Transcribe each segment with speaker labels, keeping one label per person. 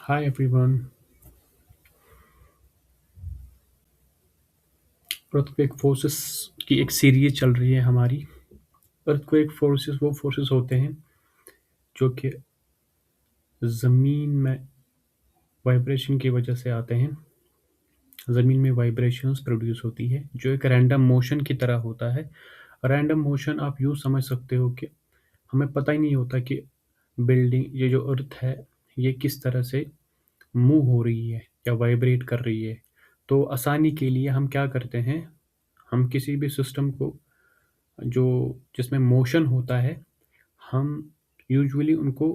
Speaker 1: Hi everyone. Earthquake forces की एक series चल रही है हमारी। अर्थक्वेक फोर्सेस वो फोर्सेस होते हैं जो कि ज़मीन में वाइब्रेशन की वजह से आते हैं। ज़मीन में वाइब्रेशंस प्रोड्यूस होती है जो एक रैंडम मोशन की तरह होता है। रैंडम मोशन आप यूँ समझ सकते हो कि हमें पता ही नहीं होता कि बिल्डिंग ये जो अर्थ है ये किस तरह से मूव हो रही है या वाइब्रेट कर रही है। तो आसानी के लिए हम क्या करते हैं, हम किसी भी सिस्टम को जो जिसमें मोशन होता है, हम यूजुअली उनको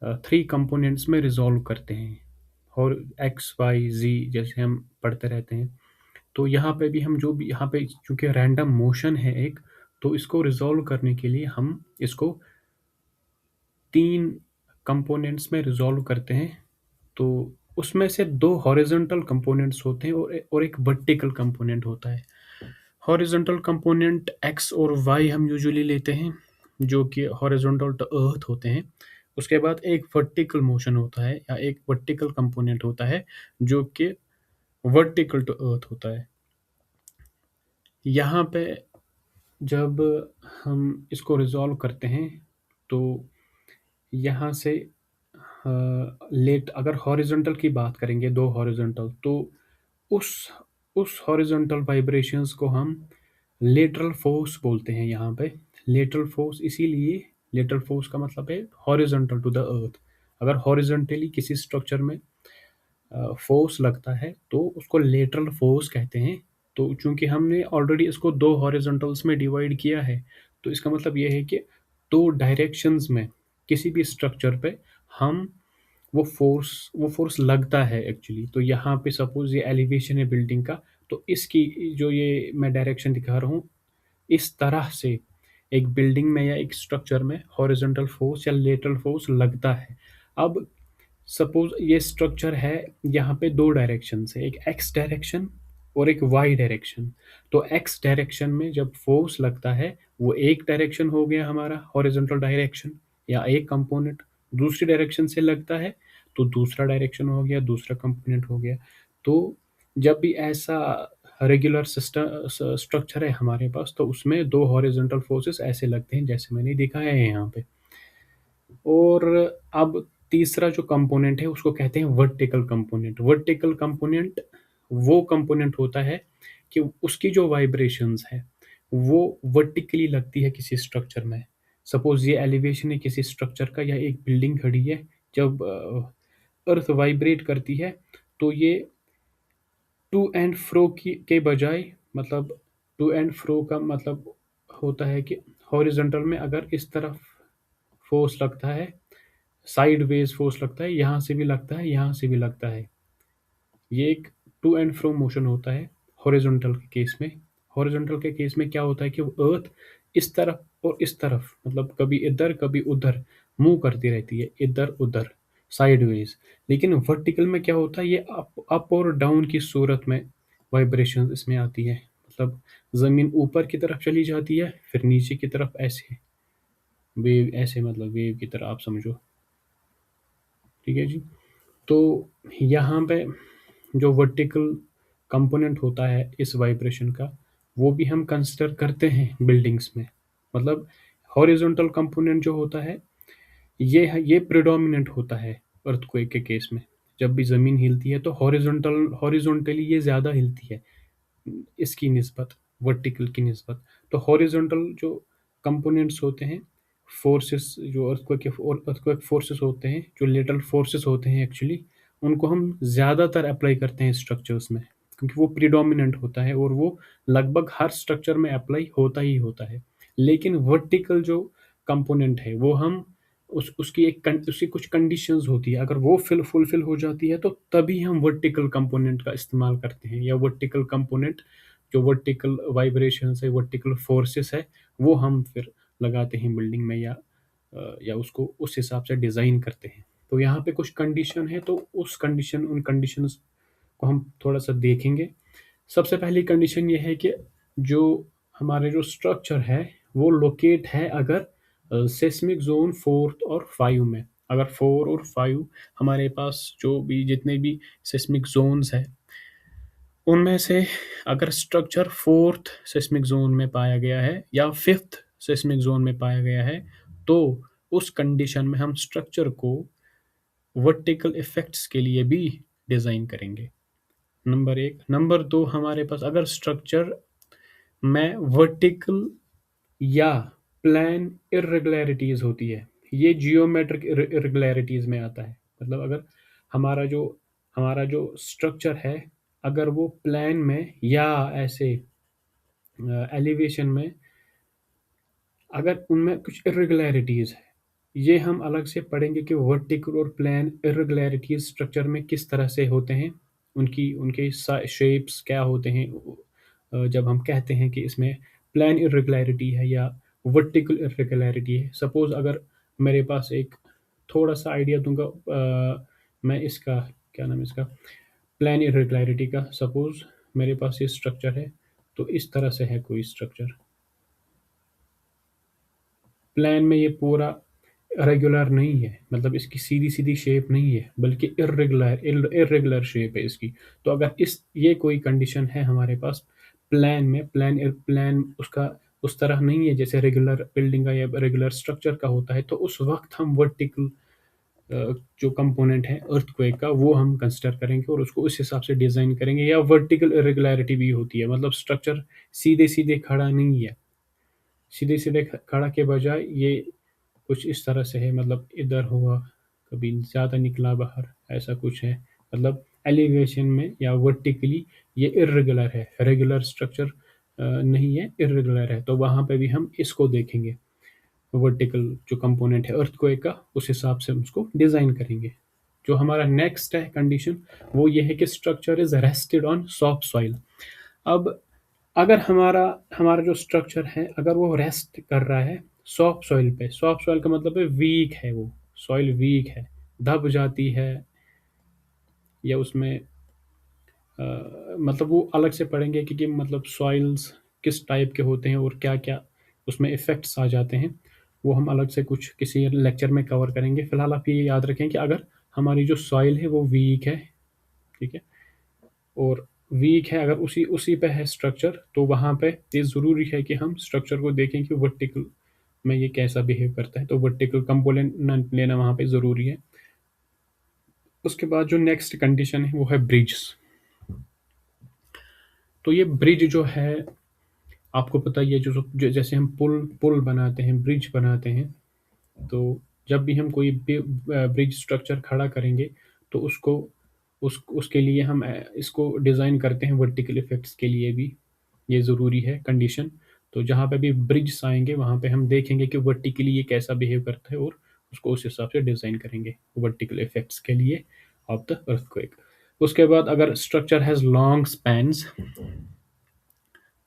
Speaker 1: थ्री कंपोनेंट्स में रिजॉल्व करते हैं। और एक्स वाई जी जैसे हम पढ़ते रहते हैं, तो यहाँ पे भी हम जो भी यहाँ पे चूंकि रैंडम मोशन है एक, तो इसको रिजॉल्व करने के लिए हम इसको तीन कंपोनेंट्स में रिजॉल्व करते हैं। तो उसमें से दो हॉरिजॉन्टल कंपोनेंट्स होते हैं और एक वर्टिकल कंपोनेंट होता है। हॉरिजॉन्टल कंपोनेंट एक्स और वाई हम यूजुअली लेते हैं जो कि हॉरिजॉन्टल टू अर्थ होते हैं। उसके बाद एक वर्टिकल मोशन होता है या एक वर्टिकल कंपोनेंट होता है जो कि वर्टिकल टू अर्थ होता है। यहाँ पे जब हम इसको रिजॉल्व करते हैं तो यहाँ से लेट अगर हॉरिजॉन्टल की बात करेंगे, दो हॉरिजॉन्टल, तो उस उस हॉरिजॉन्टल वाइब्रेशंस को हम लेटरल फोर्स बोलते हैं। यहाँ पे लेटरल फोर्स इसीलिए, लेटरल फोर्स का मतलब है हॉरिजॉन्टल टू द अर्थ। अगर हॉरिजॉन्टली किसी स्ट्रक्चर में फोर्स लगता है तो उसको लेटरल फोर्स कहते हैं। तो चूंकि हमने ऑलरेडी इसको दो हॉरिजॉन्टल्स में डिवाइड किया है, तो इसका मतलब ये है कि दो डायरेक्शंस में किसी भी स्ट्रक्चर पे हम वो फोर्स लगता है एक्चुअली। तो यहाँ पे सपोज ये एलिवेशन है बिल्डिंग का, तो इसकी जो ये मैं डायरेक्शन दिखा रहा हूँ, इस तरह से एक बिल्डिंग में या एक स्ट्रक्चर में हॉरिजॉन्टल फोर्स या लेटरल फोर्स लगता है। अब सपोज ये स्ट्रक्चर है, यहाँ पे दो डायरेक्शन है, एक एक्स डायरेक्शन और एक वाई डायरेक्शन। तो एक्स डायरेक्शन में जब फोर्स लगता है, वो एक डायरेक्शन हो गया हमारा हॉरिजॉन्टल डायरेक्शन या एक कंपोनेंट। दूसरी डायरेक्शन से लगता है तो दूसरा डायरेक्शन हो गया, दूसरा कंपोनेंट हो गया। तो जब भी ऐसा रेगुलर सिस्टम स्ट्रक्चर है हमारे पास, तो उसमें दो हॉरिजॉन्टल फोर्सेस ऐसे लगते हैं जैसे मैंने दिखाया है यहाँ पे। और अब तीसरा जो कंपोनेंट है उसको कहते हैं वर्टिकल कंपोनेंट। वर्टिकल कंपोनेंट वो कंपोनेंट होता है कि उसकी जो वाइब्रेशंस है वो वर्टिकली लगती है किसी स्ट्रक्चर में। सपोज ये एलिवेशन है किसी स्ट्रक्चर का या एक बिल्डिंग खड़ी है, जब अर्थ वाइब्रेट करती है तो ये टू एंड फ्रो की के बजाय, मतलब टू एंड फ्रो का मतलब होता है कि हॉरिजॉन्टल में अगर इस तरफ फोर्स लगता है, साइड वेज फोर्स लगता है, यहाँ से भी लगता है, यहाँ से भी लगता है। ये एक टू एंड फ्रो मोशन होता है हॉरिजॉन्टल के केस में। हॉरिजॉन्टल के केस में क्या होता है कि वो अर्थ इस तरफ और इस तरफ, मतलब कभी इधर कभी उधर मूव करती रहती है, इधर उधर साइडवेज। लेकिन वर्टिकल में क्या होता है, ये अप और डाउन की सूरत में वाइब्रेशन इसमें आती है। मतलब ज़मीन ऊपर की तरफ चली जाती है, फिर नीचे की तरफ ऐसे वेव, ऐसे मतलब वेव की तरह आप समझो। ठीक है जी। तो यहाँ पे जो वर्टिकल कंपोनेंट होता है इस वाइब्रेशन का, वो भी हम कंसिडर करते हैं बिल्डिंग्स में। मतलब हॉरिजॉन्टल कंपोनेंट जो होता है ये प्रिडोमिनेंट होता है अर्थक्वेक के केस में। जब भी ज़मीन हिलती है तो हॉरिजॉन्टली ये ज़्यादा हिलती है इसकी निस्बत, वर्टिकल की निस्बत। तो हॉरिजॉन्टल जो कंपोनेंट्स होते हैं, फोर्सेस जो अर्थक्वेक फोर्सेस होते हैं, जो लेटरल फोर्सेस होते हैं एक्चुअली, उनको हम ज़्यादातर अप्लाई करते हैं स्ट्रक्चर्स में, क्योंकि वो प्रीडोमिनेंट होता है और वो लगभग हर स्ट्रक्चर में अप्लाई होता ही होता है। लेकिन वर्टिकल जो कंपोनेंट है वो हम उसकी कुछ कंडीशंस होती है, अगर वो फुलफिल हो जाती है तो तभी हम वर्टिकल कंपोनेंट का इस्तेमाल करते हैं, या वर्टिकल कंपोनेंट जो वर्टिकल वाइब्रेशंस है, वर्टिकल फोर्सेस है, वो हम फिर लगाते हैं बिल्डिंग में, या उसको उस हिसाब से डिज़ाइन करते हैं। तो यहाँ पे कुछ कंडीशन है, तो उन कंडीशंस को हम थोड़ा सा देखेंगे। सबसे पहली कंडीशन ये है कि जो हमारे जो स्ट्रक्चर है वो लोकेट है अगर सेस्मिक जोन 4 और 5 में। अगर 4 और 5 हमारे पास जो भी जितने भी सिस्मिक ज़ोन्स हैं, उनमें से अगर स्ट्रक्चर 4th सिस्मिक ज़ोन में पाया गया है या 5th सिस्मिक ज़ोन में पाया गया है, तो उस कंडीशन में हम स्ट्रक्चर को वर्टिकल इफ़ेक्ट्स के लिए भी डिज़ाइन करेंगे। नंबर 1, नंबर 2 हमारे पास अगर स्ट्रक्चर में वर्टिकल या प्लान इर्रेगुलरिटीज़ होती है, ये जियोमेट्रिक इर्रेगुलरिटीज़ में आता है। मतलब अगर हमारा जो स्ट्रक्चर है, अगर वो प्लान में या ऐसे एलिवेशन में अगर उनमें कुछ इर्रेगुलरिटीज़ है, ये हम अलग से पढ़ेंगे कि वर्टिकल और प्लान इर्रेगुलरिटीज़ स्ट्रक्चर में किस तरह से होते हैं, उनके शेप्स क्या होते हैं। जब हम कहते हैं कि इसमें प्लान इर्रेगुलरिटी है या वर्टिकल इर्रेगुलरिटी है। सपोज़ अगर मेरे पास एक थोड़ा-सा आइडिया दूँगा, मैं इसका क्या नाम है इसका, प्लान इर्रेगुलरिटी का। सपोज़ मेरे पास ये स्ट्रक्चर है, तो इस तरह से है कोई स्ट्रक्चर। प्लान में ये पूरा रेगुलर नहीं है, मतलब इसकी सीधी-सीधी शेप नहीं है, बल्कि इर्रेगुलर शेप है इसकी। तो अगर ये कोई कंडीशन है हमारे पास प्लान में, प्लान उसका उस तरह नहीं है जैसे रेगुलर बिल्डिंग का या रेगुलर स्ट्रक्चर का होता है, तो उस वक़्त हम वर्टिकल जो कंपोनेंट है अर्थक्वेक का, वो हम कंसीडर करेंगे और उसको उस हिसाब से डिज़ाइन करेंगे। या वर्टिकल इर्रेगुलरिटी भी होती है, मतलब स्ट्रक्चर सीधे-सीधे खड़ा नहीं है। सीधे-सीधे खड़ा के बजाय ये कुछ इस तरह से है, मतलब इधर हुआ, कभी ज़्यादा निकला बाहर, ऐसा कुछ है। मतलब एलिवेशन में या वर्टिकली ये इर्रेगुलर है, रेगुलर स्ट्रक्चर नहीं है, इर्रेगुलर है। तो वहाँ पे भी हम इसको देखेंगे, वर्टिकल जो कंपोनेंट है अर्थक्वेक का, उस हिसाब से हम उसको डिज़ाइन करेंगे। जो हमारा नेक्स्ट है कंडीशन, वो ये है कि structure is rested on soft soil. अब अगर हमारा हमारा जो स्ट्रक्चर है, अगर वो रेस्ट कर रहा है सॉफ्ट सॉइल पे, सॉफ्ट सॉइल का मतलब है वीक है, वो सॉइल वीक है, दब जाती है, या उसमें मतलब वो अलग से पढ़ेंगे कि मतलब सॉइल्स किस टाइप के होते हैं और क्या-क्या उसमें इफ़ेक्ट्स आ जाते हैं। वो हम अलग से कुछ किसी लेक्चर में कवर करेंगे। फिलहाल आप ये याद रखें कि अगर हमारी जो सॉइल है वो वीक है, ठीक है? और वीक है, अगर उसी उसी पे है स्ट्रक्चर, तो वहाँ पे ये ज़रूरी है कि हम स्ट्रक्चर को देखें कि वर्टिकल में ये कैसा बिहेव करता है, तो वर्टिकल कंपोनेंट लेना वहाँ पे ज़रूरी है। उसके बाद जो नेक्स्ट कंडीशन है वो है ब्रिज। तो ये ब्रिज जो है, आपको पता ही है, जैसे हम पुल पुल बनाते हैं, ब्रिज बनाते हैं, तो जब भी हम कोई ब्रिज स्ट्रक्चर खड़ा करेंगे, तो उसके लिए हम इसको डिज़ाइन करते हैं वर्टिकल इफ़ेक्ट्स के लिए भी, ये ज़रूरी है कंडीशन। तो जहाँ पे भी ब्रिज आएँगे, वहाँ पे हम देखेंगे कि वर्टिकली ये कैसा बिहेव करता है और उसको उस हिसाब से डिज़ाइन करेंगे वर्टिकल इफ़ेक्ट्स के लिए ऑफ द अर्थक्वेक। उसके बाद अगर स्ट्रक्चर हैज़ लॉन्ग स्पैन्स,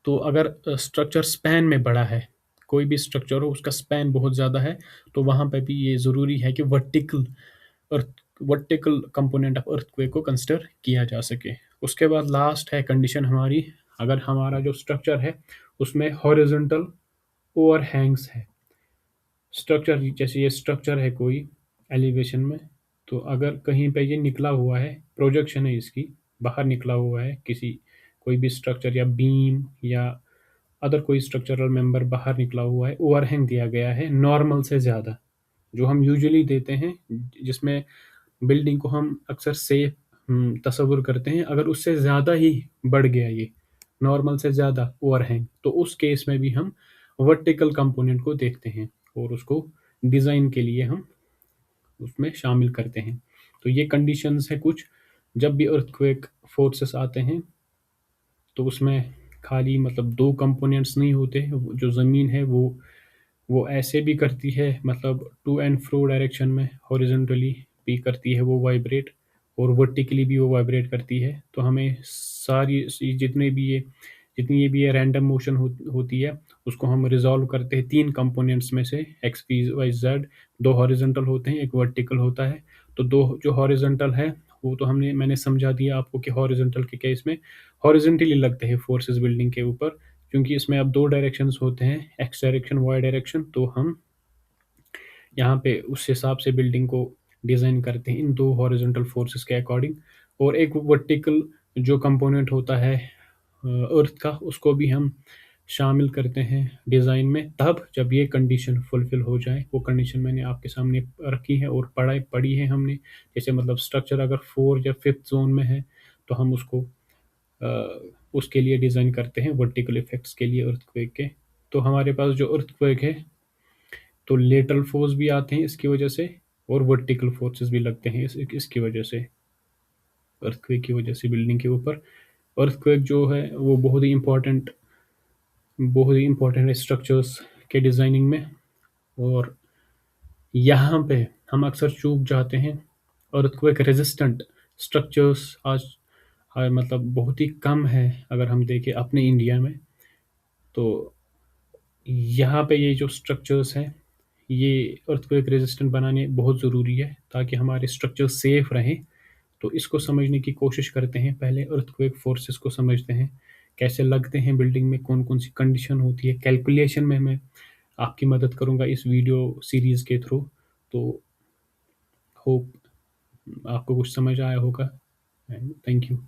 Speaker 1: तो अगर स्ट्रक्चर स्पैन में बड़ा है, कोई भी स्ट्रक्चर हो उसका स्पैन बहुत ज़्यादा है, तो वहाँ पे भी ये ज़रूरी है कि अर्थ वर्टिकल कंपोनेंट ऑफ अर्थक्वेक को कंसिडर किया जा सके। उसके बाद लास्ट है कंडीशन हमारी, अगर हमारा जो स्ट्रक्चर है उसमें हॉरिजॉन्टल ओवरहैंग्स है। स्ट्रक्चर जैसे ये स्ट्रक्चर है कोई एलिवेशन में, तो अगर कहीं पे ये निकला हुआ है, प्रोजेक्शन है इसकी, बाहर निकला हुआ है, किसी कोई भी स्ट्रक्चर या बीम या अदर कोई स्ट्रक्चरल मेंबर बाहर निकला हुआ है, ओवरहैंग दिया गया है नॉर्मल से ज़्यादा, जो हम यूजुअली देते हैं, जिसमें बिल्डिंग को हम अक्सर सेफ तस्वुर करते हैं, अगर उससे ज़्यादा ही बढ़ गया ये, नॉर्मल से ज़्यादा ओवरहैंग, तो उस केस में भी हम वर्टिकल कंपोनेंट को देखते हैं और उसको डिज़ाइन के लिए हम उसमें शामिल करते हैं। तो ये कंडीशंस हैं कुछ, जब भी अर्थक्वेक फोर्सेस आते हैं, तो उसमें खाली मतलब 2 कंपोनेंट्स नहीं होते, जो ज़मीन है वो ऐसे भी करती है, मतलब टू एंड फ्रो डायरेक्शन में हॉरिजॉन्टली भी करती है वो वाइब्रेट, और वर्टिकली भी वो वाइब्रेट करती है। तो हमें सारी जितनी ये रैंडम मोशन होती है, उसको हम रिज़ॉल्व करते हैं 3 कंपोनेंट्स में से, एक्स, वाई, ज़ेड। 2 हॉरिजॉन्टल होते हैं, 1 वर्टिकल होता है। तो 2 जो हॉरिजॉन्टल है, वो तो मैंने समझा दिया आपको कि हॉरिजॉन्टल के केस में हॉरिजॉन्टली लगते हैं फोर्सेस बिल्डिंग के ऊपर, क्योंकि इसमें अब 2 डायरेक्शंस होते हैं, एक्स डायरेक्शन, वाई डायरेक्शन। तो हम यहाँ पे उस हिसाब से बिल्डिंग को डिज़ाइन करते हैं इन 2 हॉरिज़ॉन्टल फोर्सेस के अकॉर्डिंग। और एक वर्टिकल जो कंपोनेंट होता है अर्थ का, उसको भी हम शामिल करते हैं डिज़ाइन में, तब जब ये कंडीशन फुलफ़िल हो जाए। वो कंडीशन मैंने आपके सामने रखी है और पढ़ी है हमने। जैसे मतलब स्ट्रक्चर अगर 4 या 5th ज़ोन में है, तो हम उसको उसके लिए डिज़ाइन करते हैं वर्टिकल इफ़ेक्ट्स के लिए अर्थक्वेक के। तो हमारे पास जो अर्थक्वेक है, तो लेटरल फोर्स भी आते हैं इसकी वजह से, और वर्टिकल फोर्सेस भी लगते हैं इसकी वजह से, अर्थक्वेक की वजह से बिल्डिंग के ऊपर। अर्थक्वेक जो है वो बहुत ही इंपॉर्टेंट है स्ट्रक्चर्स के डिज़ाइनिंग में। और यहाँ पे हम अक्सर चूक जाते हैं। अर्थक्वेक रेजिस्टेंट स्ट्रक्चर्स आज मतलब बहुत ही कम है अगर हम देखें अपने इंडिया में। तो यहाँ पे ये जो स्ट्रक्चर्स हैं, ये अर्थक्वेक रेजिस्टेंट बनाने बहुत ज़रूरी है ताकि हमारे स्ट्रक्चर सेफ रहें। तो इसको समझने की कोशिश करते हैं। पहले अर्थक्वेक फोर्सेस को समझते हैं, कैसे लगते हैं बिल्डिंग में, कौन-कौन सी कंडीशन होती है। कैलकुलेशन में मैं आपकी मदद करूँगा इस वीडियो सीरीज़ के थ्रू। तो होप आपको कुछ समझ आया होगा। And thank you.